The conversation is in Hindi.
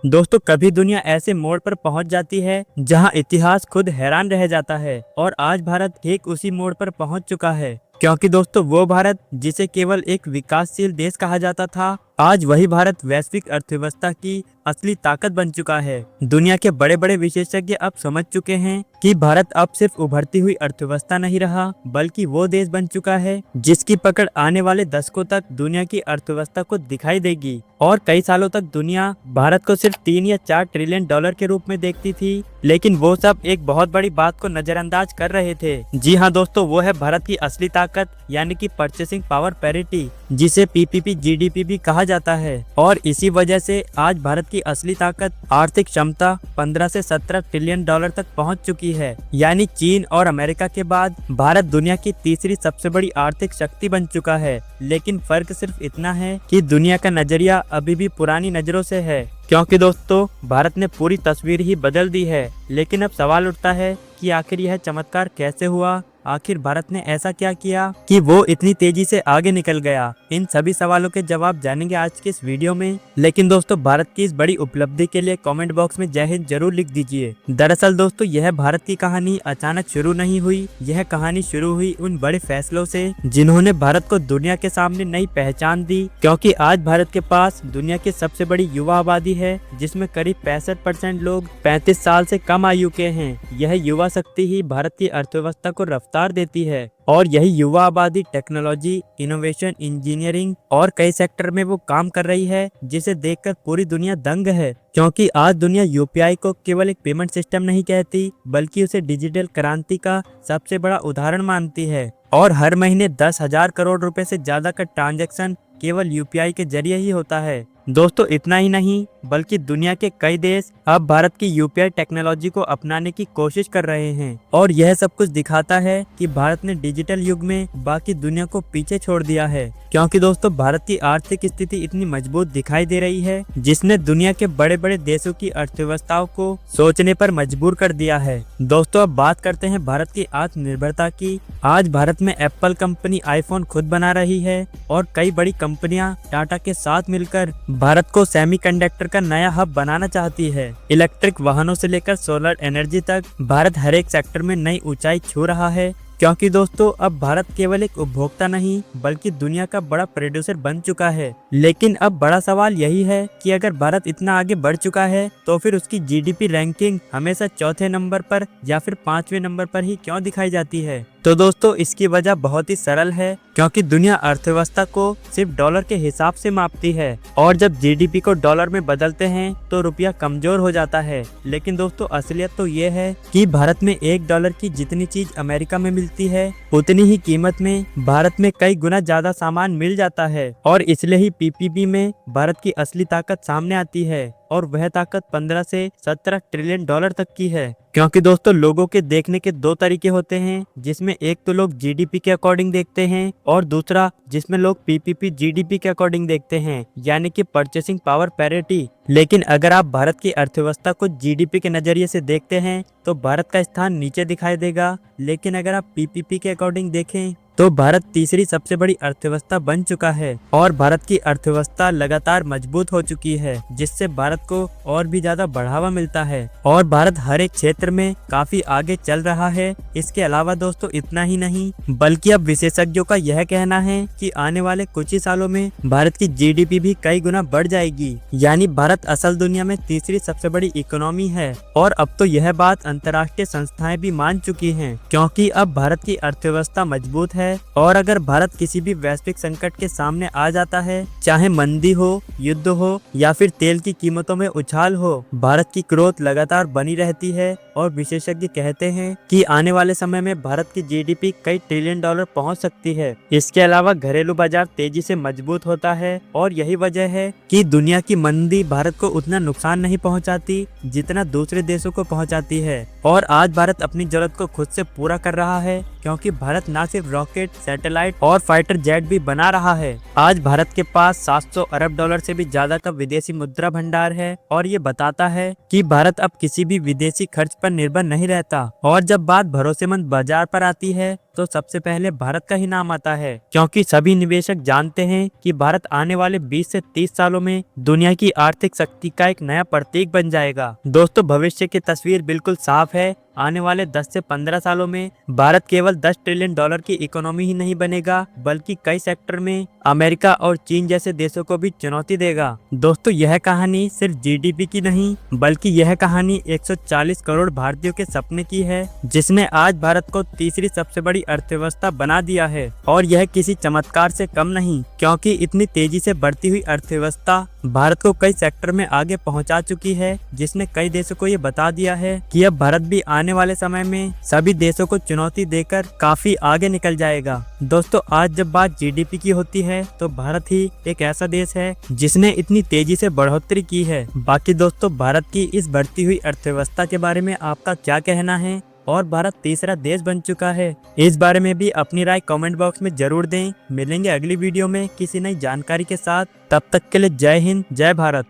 दोस्तों कभी दुनिया ऐसे मोड़ पर पहुंच जाती है जहां इतिहास खुद हैरान रह जाता है और आज भारत ठीक उसी मोड़ पर पहुंच चुका है। क्योंकि दोस्तों वो भारत जिसे केवल एक विकासशील देश कहा जाता था, आज वही भारत वैश्विक अर्थव्यवस्था की असली ताकत बन चुका है। दुनिया के बड़े बड़े विशेषज्ञ अब समझ चुके हैं कि भारत अब सिर्फ उभरती हुई अर्थव्यवस्था नहीं रहा, बल्कि वो देश बन चुका है जिसकी पकड़ आने वाले दशकों तक दुनिया की अर्थव्यवस्था को दिखाई देगी। और कई सालों तक दुनिया भारत को सिर्फ 3 या 4 ट्रिलियन डॉलर के रूप में देखती थी, लेकिन वो सब एक बहुत बड़ी बात को नजरअंदाज कर रहे थे। जी हाँ दोस्तों, वो है भारत की असली ताकत यानी कि परचेसिंग पावर पैरिटी, जिसे पीपीपी जीडीपी भी कहा जाता है। और इसी वजह से आज भारत की असली ताकत आर्थिक क्षमता 15 से 17 ट्रिलियन डॉलर तक पहुंच चुकी है। यानी चीन और अमेरिका के बाद भारत दुनिया की तीसरी सबसे बड़ी आर्थिक शक्ति बन चुका है। लेकिन फर्क सिर्फ इतना है कि दुनिया का नजरिया अभी भी पुरानी नजरों से है, क्योंकि दोस्तों भारत ने पूरी तस्वीर ही बदल दी है। लेकिन अब सवाल उठता है कि आखिर यह चमत्कार कैसे हुआ? आखिर भारत ने ऐसा क्या किया कि वो इतनी तेजी से आगे निकल गया? इन सभी सवालों के जवाब जानेंगे आज के इस वीडियो में। लेकिन दोस्तों भारत की इस बड़ी उपलब्धि के लिए कमेंट बॉक्स में जय हिंद जरूर लिख दीजिए। दरअसल दोस्तों यह भारत की कहानी अचानक शुरू नहीं हुई, यह कहानी शुरू हुई उन बड़े फैसलों से जिन्होंने भारत को दुनिया के सामने नई पहचान दी। क्योंकि आज भारत के पास दुनिया की सबसे बड़ी युवा आबादी है, जिसमें करीब 65% लोग 35 साल से कम आयु के हैं। यह युवा शक्ति ही भारत की अर्थव्यवस्था को रफ्तार देती है और यही युवा आबादी टेक्नोलॉजी, इनोवेशन, इंजीनियरिंग और कई सेक्टर में वो काम कर रही है, जिसे देखकर पूरी दुनिया दंग है। क्योंकि आज दुनिया यूपीआई को केवल एक पेमेंट सिस्टम नहीं कहती, बल्कि उसे डिजिटल क्रांति का सबसे बड़ा उदाहरण मानती है। और हर महीने 10,000 करोड़ रुपए से ज्यादा का ट्रांजैक्शन केवल यूपीआई के जरिए ही होता है। दोस्तों इतना ही नहीं, बल्कि दुनिया के कई देश अब भारत की यूपीआई टेक्नोलॉजी को अपनाने की कोशिश कर रहे हैं। और यह सब कुछ दिखाता है कि भारत ने डिजिटल युग में बाकी दुनिया को पीछे छोड़ दिया है। क्योंकि दोस्तों भारत की आर्थिक स्थिति इतनी मजबूत दिखाई दे रही है, जिसने दुनिया के बड़े बड़े देशों की अर्थव्यवस्थाओं को सोचने पर मजबूर कर दिया है। दोस्तों अब बात करते हैं भारत की आत्मनिर्भरता की। आज भारत में एप्पल कंपनी आईफोन खुद बना रही है और कई बड़ी कंपनियां टाटा के साथ मिलकर भारत को सेमीकंडक्टर का नया हब बनाना चाहती है। इलेक्ट्रिक वाहनों से लेकर सोलर एनर्जी तक भारत हर एक सेक्टर में नई ऊंचाई छू रहा है। क्योंकि दोस्तों अब भारत केवल एक उपभोक्ता नहीं, बल्कि दुनिया का बड़ा प्रोड्यूसर बन चुका है। लेकिन अब बड़ा सवाल यही है कि अगर भारत इतना आगे बढ़ चुका है, तो फिर उसकी जीडीपी रैंकिंग हमेशा चौथे नंबर पर या फिर 5वें नंबर पर ही क्यों दिखाई जाती है? तो दोस्तों इसकी वजह बहुत ही सरल है, क्योंकि दुनिया अर्थव्यवस्था को सिर्फ डॉलर के हिसाब से मापती है और जब जीडीपी को डॉलर में बदलते हैं तो रुपया कमजोर हो जाता है। लेकिन दोस्तों असलियत तो ये है कि भारत में $1 की जितनी चीज अमेरिका में मिलती है, उतनी ही कीमत में भारत में कई गुना ज्यादा सामान मिल जाता है। और इसलिए ही पीपीपी में भारत की असली ताकत सामने आती है, और वह ताकत 15 से 17 ट्रिलियन डॉलर तक की है। क्योंकि दोस्तों लोगों के देखने के दो तरीके होते हैं, जिसमें एक तो लोग जीडीपी के अकॉर्डिंग देखते हैं और दूसरा जिसमें लोग पीपीपी जीडीपी के अकॉर्डिंग देखते हैं, यानी कि परचेसिंग पावर पैरिटी। लेकिन अगर आप भारत की अर्थव्यवस्था को जीडीपी के नजरिए से देखते हैं तो भारत का स्थान नीचे दिखाई देगा। लेकिन अगर आप पीपीपी के अकॉर्डिंग देखें तो भारत तीसरी सबसे बड़ी अर्थव्यवस्था बन चुका है और भारत की अर्थव्यवस्था लगातार मजबूत हो चुकी है, जिससे भारत को और भी ज्यादा बढ़ावा मिलता है और भारत हर एक क्षेत्र में काफी आगे चल रहा है। इसके अलावा दोस्तों इतना ही नहीं, बल्कि अब विशेषज्ञों का यह कहना है कि आने वाले कुछ ही सालों में भारत की जीडीपी भी कई गुना बढ़ जाएगी। यानी भारत असल दुनिया में तीसरी सबसे बड़ी इकोनॉमी है और अब तो यह बात अंतर्राष्ट्रीय संस्थाएं भी मान चुकी हैं, क्योंकि अब भारत की अर्थव्यवस्था मजबूत है। और अगर भारत किसी भी वैश्विक संकट के सामने आ जाता है, चाहे मंदी हो, युद्ध हो या फिर तेल की कीमतों में उछाल हो, भारत की ग्रोथ लगातार बनी रहती है। और विशेषज्ञ कहते हैं कि आने वाले समय में भारत की जीडीपी कई ट्रिलियन डॉलर पहुंच सकती है। इसके अलावा घरेलू बाजार तेजी से मजबूत होता है और यही वजह है कि दुनिया की मंदी भारत को उतना नुकसान नहीं पहुंचाती जितना दूसरे देशों को पहुंचाती है। और आज भारत अपनी जरूरत को खुद से पूरा कर रहा है, क्योंकि भारत न सिर्फ रॉकेट, सैटेलाइट और फाइटर जेट भी बना रहा है। आज भारत के पास 700 अरब डॉलर से भी ज्यादा का विदेशी मुद्रा भंडार है और ये बताता है कि भारत अब किसी भी विदेशी खर्च पर निर्भर नहीं रहता। और जब बात भरोसेमंद बाजार पर आती है तो सबसे पहले भारत का ही नाम आता है, क्योंकि सभी निवेशक जानते हैं कि भारत आने वाले 20 से 30 सालों में दुनिया की आर्थिक शक्ति का एक नया प्रतीक बन जाएगा। दोस्तों, भविष्य की तस्वीर बिल्कुल साफ है। आने वाले 10 से 15 सालों में भारत केवल 10 ट्रिलियन डॉलर की इकोनॉमी ही नहीं बनेगा, बल्कि कई सेक्टर में अमेरिका और चीन जैसे देशों को भी चुनौती देगा। दोस्तों, यह कहानी सिर्फ जीडीपी की नहीं, बल्कि यह कहानी 140 करोड़ भारतीयों के सपने की है, जिसने आज भारत को तीसरी सबसे बड़ी अर्थव्यवस्था बना दिया है। और यह किसी चमत्कार से कम नहीं, क्योंकि इतनी तेजी से बढ़ती हुई अर्थव्यवस्था भारत को कई सेक्टर में आगे पहुंचा चुकी है, जिसने कई देशों को ये बता दिया है कि अब भारत भी आने वाले समय में सभी देशों को चुनौती देकर काफी आगे निकल जाएगा। दोस्तों, आज जब बात जीडीपी की होती है तो भारत ही एक ऐसा देश है जिसने इतनी तेजी से बढ़ोतरी की है। बाकी दोस्तों, भारत की इस बढ़ती हुई अर्थव्यवस्था के बारे में आपका क्या कहना है और भारत तीसरा देश बन चुका है, इस बारे में भी अपनी राय कमेंट बॉक्स में जरूर दें। मिलेंगे अगली वीडियो में किसी नई जानकारी के साथ। तब तक के लिए जय हिंद, जय भारत।